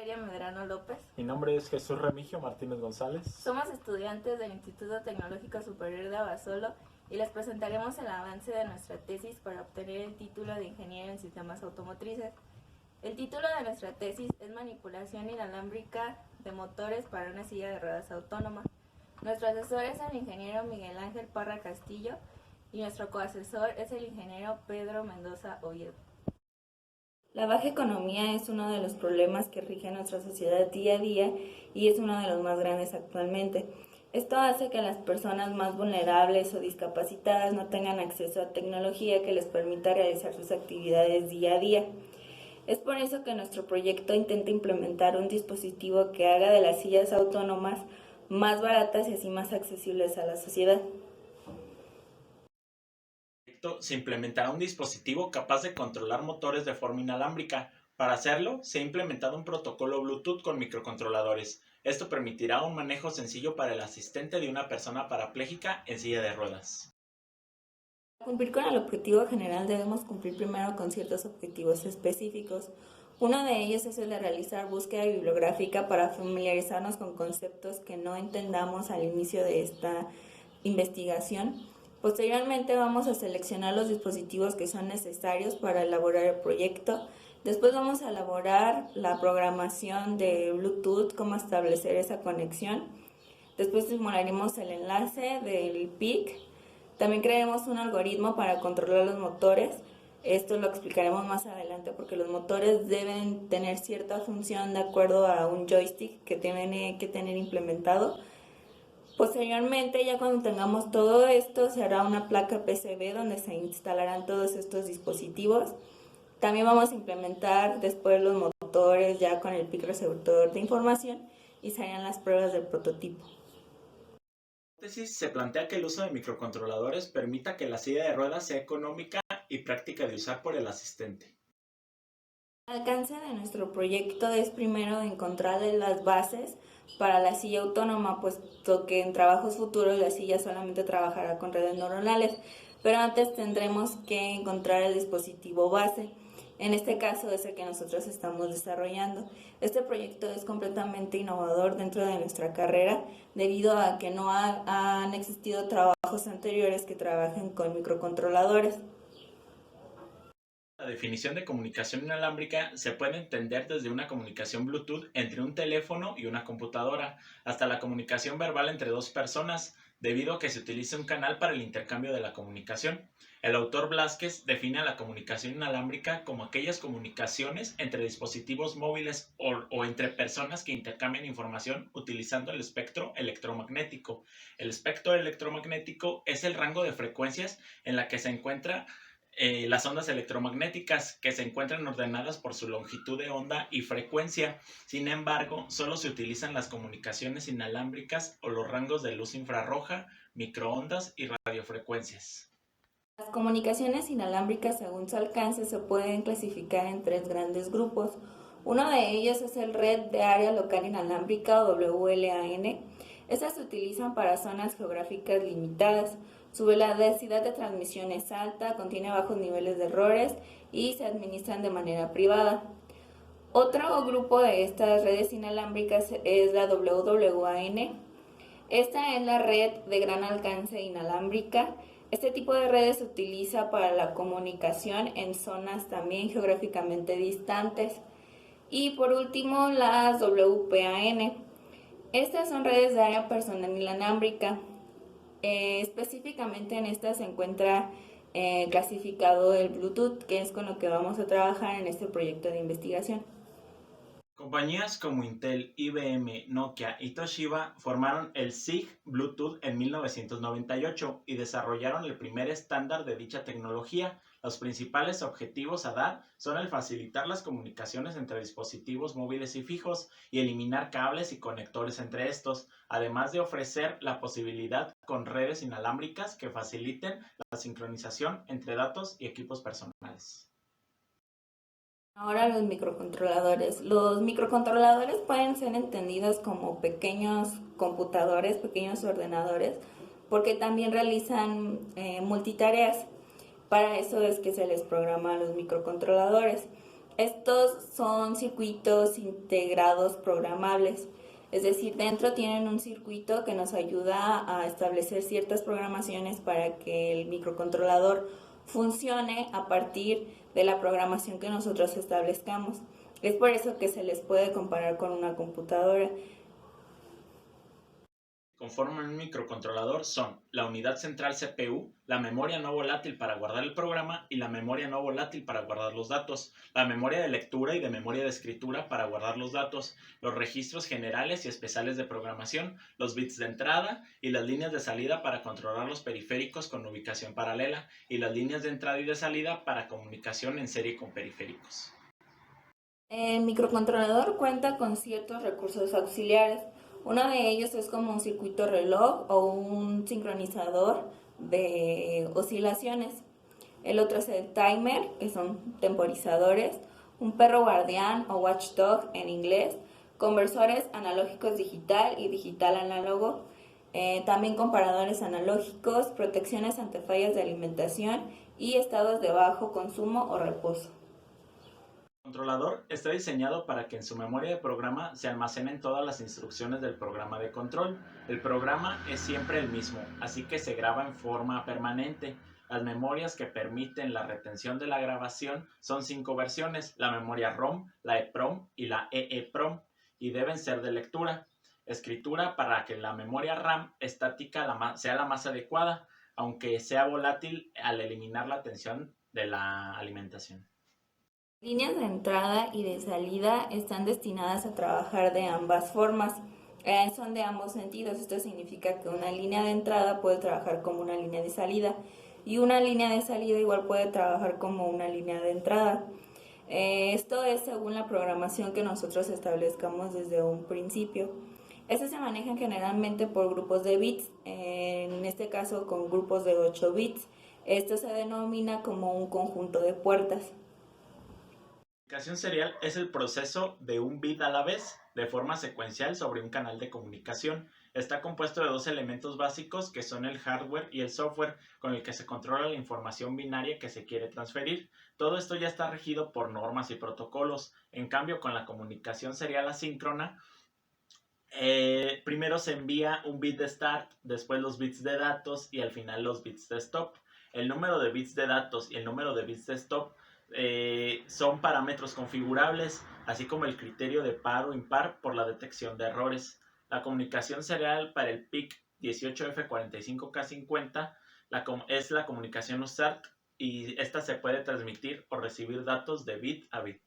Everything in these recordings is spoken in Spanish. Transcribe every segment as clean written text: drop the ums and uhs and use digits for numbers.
Valeria Medrano López. Mi nombre es Jesús Remigio Martínez González. Somos estudiantes del Instituto Tecnológico Superior de Abasolo y les presentaremos el avance de nuestra tesis para obtener el título de Ingeniero en Sistemas Automotrices. El título de nuestra tesis es Manipulación inalámbrica de motores para una silla de ruedas autónoma. Nuestro asesor es el ingeniero Miguel Ángel Parra Castillo y nuestro coasesor es el ingeniero Pedro Mendoza Oviedo. La baja economía es uno de los problemas que rige nuestra sociedad día a día y es uno de los más grandes actualmente. Esto hace que las personas más vulnerables o discapacitadas no tengan acceso a tecnología que les permita realizar sus actividades día a día. Es por eso que nuestro proyecto intenta implementar un dispositivo que haga de las sillas autónomas más baratas y así más accesibles a la sociedad. Se implementará un dispositivo capaz de controlar motores de forma inalámbrica. Para hacerlo, se ha implementado un protocolo Bluetooth con microcontroladores. Esto permitirá un manejo sencillo para el asistente de una persona parapléjica en silla de ruedas. Para cumplir con el objetivo general debemos cumplir primero con ciertos objetivos específicos. Uno de ellos es el de realizar búsqueda bibliográfica para familiarizarnos con conceptos que no entendamos al inicio de esta investigación. Posteriormente vamos a seleccionar los dispositivos que son necesarios para elaborar el proyecto. Después vamos a elaborar la programación de Bluetooth, cómo establecer esa conexión. Después simularemos el enlace del PIC. También crearemos un algoritmo para controlar los motores. Esto lo explicaremos más adelante porque los motores deben tener cierta función de acuerdo a un joystick que tiene que tener implementado. Posteriormente, ya cuando tengamos todo esto, se hará una placa PCB donde se instalarán todos estos dispositivos. También vamos a implementar después los motores ya con el PIC receptor de información y se harán las pruebas del prototipo. En la tesis se plantea que el uso de microcontroladores permita que la silla de ruedas sea económica y práctica de usar por el asistente. El alcance de nuestro proyecto es primero encontrar las bases para la silla autónoma, puesto que en trabajos futuros la silla solamente trabajará con redes neuronales, pero antes tendremos que encontrar el dispositivo base. En este caso es el que nosotros estamos desarrollando. Este proyecto es completamente innovador dentro de nuestra carrera debido a que no han existido trabajos anteriores que trabajen con microcontroladores. La definición de comunicación inalámbrica se puede entender desde una comunicación Bluetooth entre un teléfono y una computadora, hasta la comunicación verbal entre dos personas, debido a que se utiliza un canal para el intercambio de la comunicación. El autor Blázquez define la comunicación inalámbrica como aquellas comunicaciones entre dispositivos móviles o entre personas que intercambian información utilizando el espectro electromagnético. El espectro electromagnético es el rango de frecuencias en la que se encuentra las ondas electromagnéticas, que se encuentran ordenadas por su longitud de onda y frecuencia. Sin embargo, solo se utilizan las comunicaciones inalámbricas o los rangos de luz infrarroja, microondas y radiofrecuencias. Las comunicaciones inalámbricas según su alcance se pueden clasificar en tres grandes grupos. Uno de ellos es el Red de Área Local Inalámbrica o WLAN. Estas se utilizan para zonas geográficas limitadas. Su velocidad de transmisión es alta, contiene bajos niveles de errores y se administran de manera privada. Otro grupo de estas redes inalámbricas es la WWAN. Esta es la red de gran alcance inalámbrica. Este tipo de redes se utiliza para la comunicación en zonas también geográficamente distantes. Y por último, las WPAN. Estas son redes de área personal inalámbrica. Específicamente en esta se encuentra clasificado el Bluetooth, que es con lo que vamos a trabajar en este proyecto de investigación. Compañías como Intel, IBM, Nokia y Toshiba formaron el SIG Bluetooth en 1998 y desarrollaron el primer estándar de dicha tecnología. Los principales objetivos a dar son el facilitar las comunicaciones entre dispositivos móviles y fijos y eliminar cables y conectores entre estos, además de ofrecer la posibilidad con redes inalámbricas que faciliten la sincronización entre datos y equipos personales. Ahora los microcontroladores. Los microcontroladores pueden ser entendidos como pequeños computadores, pequeños ordenadores, porque también realizan multitareas. Para eso es que se les programa a los microcontroladores. Estos son circuitos integrados programables, es decir, dentro tienen un circuito que nos ayuda a establecer ciertas programaciones para que el microcontrolador funcione a partir de la programación que nosotros establezcamos. Es por eso que se les puede comparar con una computadora. Conforman un microcontrolador son la unidad central CPU, la memoria no volátil para guardar el programa y la memoria no volátil para guardar los datos, la memoria de lectura y de memoria de escritura para guardar los datos, los registros generales y especiales de programación, los bits de entrada y las líneas de salida para controlar los periféricos con ubicación paralela y las líneas de entrada y de salida para comunicación en serie con periféricos. El microcontrolador cuenta con ciertos recursos auxiliares. Uno de ellos es como un circuito reloj o un sincronizador de oscilaciones. El otro es el timer, que son temporizadores, un perro guardián o watchdog en inglés, conversores analógicos digital y digital análogo, también comparadores analógicos, protecciones ante fallas de alimentación y estados de bajo consumo o reposo. El controlador está diseñado para que en su memoria de programa se almacenen todas las instrucciones del programa de control. El programa es siempre el mismo, así que se graba en forma permanente. Las memorias que permiten la retención de la grabación son 5 versiones: la memoria ROM, la EPROM y la EEPROM, y deben ser de lectura. Escritura para que la memoria RAM estática sea la más adecuada, aunque sea volátil al eliminar la tensión de la alimentación. Líneas de entrada y de salida están destinadas a trabajar de ambas formas. Son de ambos sentidos. Esto significa que una línea de entrada puede trabajar como una línea de salida y una línea de salida igual puede trabajar como una línea de entrada. Esto es según la programación que nosotros establezcamos desde un principio. Estos se manejan generalmente por grupos de bits, en este caso con grupos de 8 bits. Esto se denomina como un conjunto de puertas. La comunicación serial es el proceso de un bit a la vez, de forma secuencial sobre un canal de comunicación. Está compuesto de dos elementos básicos que son el hardware y el software, con el que se controla la información binaria que se quiere transferir. Todo esto ya está regido por normas y protocolos. En cambio, con la comunicación serial asíncrona, primero se envía un bit de start, después los bits de datos y al final los bits de stop. El número de bits de datos y el número de bits de stop son parámetros configurables, así como el criterio de par o impar por la detección de errores. La comunicación serial para el PIC 18F45K50 es la comunicación USART, y esta se puede transmitir o recibir datos de bit a bit.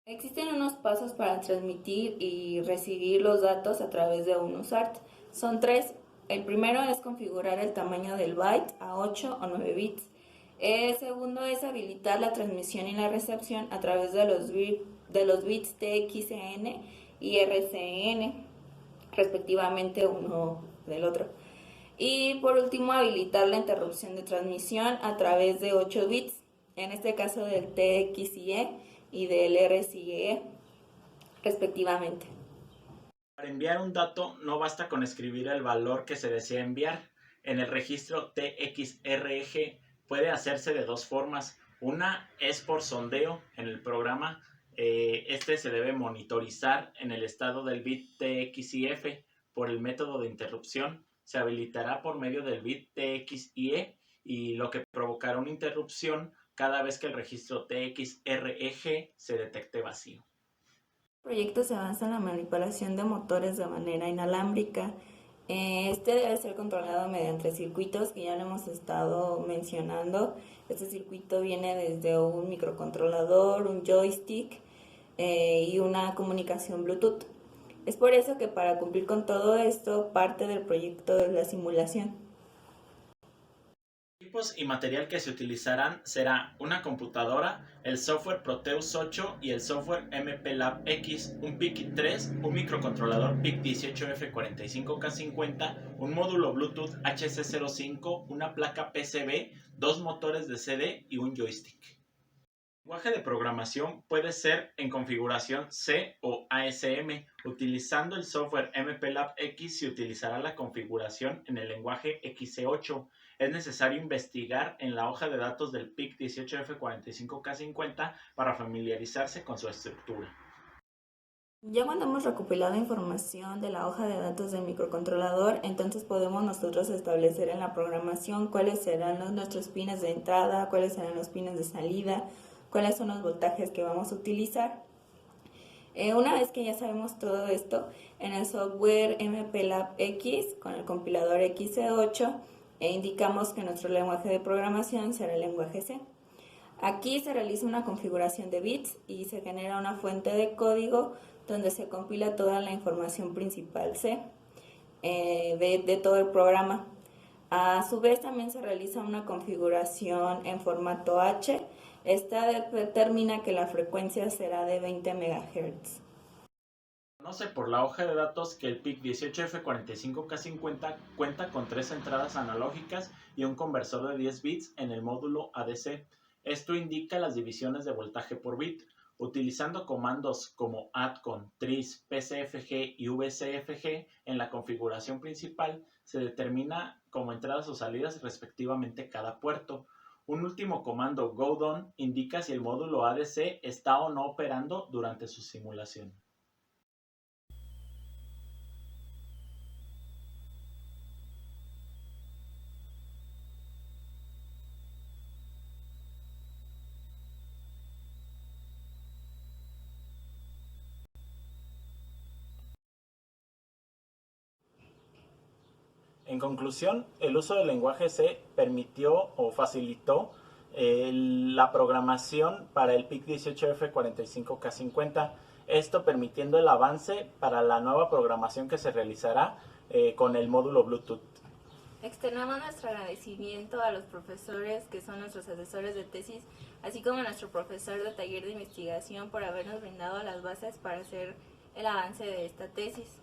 Existen unos pasos para transmitir y recibir los datos a través de un USART. Son 3. El primero es configurar el tamaño del byte a 8 o 9 bits. El segundo es habilitar la transmisión y la recepción a través de los bits TXN y RCN, respectivamente uno del otro. Y por último, habilitar la interrupción de transmisión a través de 8 bits, en este caso del TXIE y del RCIE, respectivamente. Para enviar un dato no basta con escribir el valor que se desea enviar. En el registro TXRG puede hacerse de dos formas. Una es por sondeo en el programa. Este se debe monitorizar en el estado del bit TXIF por el método de interrupción. Se habilitará por medio del bit TXIE, y lo que provocará una interrupción cada vez que el registro TXREG se detecte vacío. El proyecto se basa en la manipulación de motores de manera inalámbrica. Este debe ser controlado mediante circuitos que ya lo hemos estado mencionando. Este circuito viene desde un microcontrolador, un joystick y una comunicación Bluetooth. Es por eso que para cumplir con todo esto, parte del proyecto es la simulación. Equipos y material que se utilizarán será una computadora, el software Proteus 8 y el software MPLAB X, un PIC-3, un microcontrolador PIC 18F45K50, un módulo Bluetooth HC05, una placa PCB, dos motores de CD y un joystick. El lenguaje de programación puede ser en configuración C o ASM. Utilizando el software MPLAB X se utilizará la configuración en el lenguaje XC8. Es necesario investigar en la hoja de datos del PIC 18F45K50 para familiarizarse con su estructura. Ya cuando hemos recopilado información de la hoja de datos del microcontrolador, entonces podemos nosotros establecer en la programación cuáles serán nuestros pines de entrada, cuáles serán los pines de salida, cuáles son los voltajes que vamos a utilizar. Una vez que ya sabemos todo esto, en el software MPLAB X con el compilador XC8 indicamos que nuestro lenguaje de programación será el lenguaje C. Aquí se realiza una configuración de bits y se genera una fuente de código donde se compila toda la información principal C de todo el programa. A su vez también se realiza una configuración en formato H. Esta determina que la frecuencia será de 20 MHz. Conoce por la hoja de datos que el PIC 18F45K50 cuenta con 3 entradas analógicas y un conversor de 10 bits en el módulo ADC. Esto indica las divisiones de voltaje por bit. Utilizando comandos como ADCON, TRIS, PCFG y VCFG en la configuración principal, se determina como entradas o salidas respectivamente cada puerto. Un último comando GODON indica si el módulo ADC está o no operando durante su simulación. En conclusión, el uso del lenguaje C permitió o facilitó la programación para el PIC 18F45K50, esto permitiendo el avance para la nueva programación que se realizará con el módulo Bluetooth. Externamos nuestro agradecimiento a los profesores que son nuestros asesores de tesis, así como a nuestro profesor de taller de investigación por habernos brindado las bases para hacer el avance de esta tesis.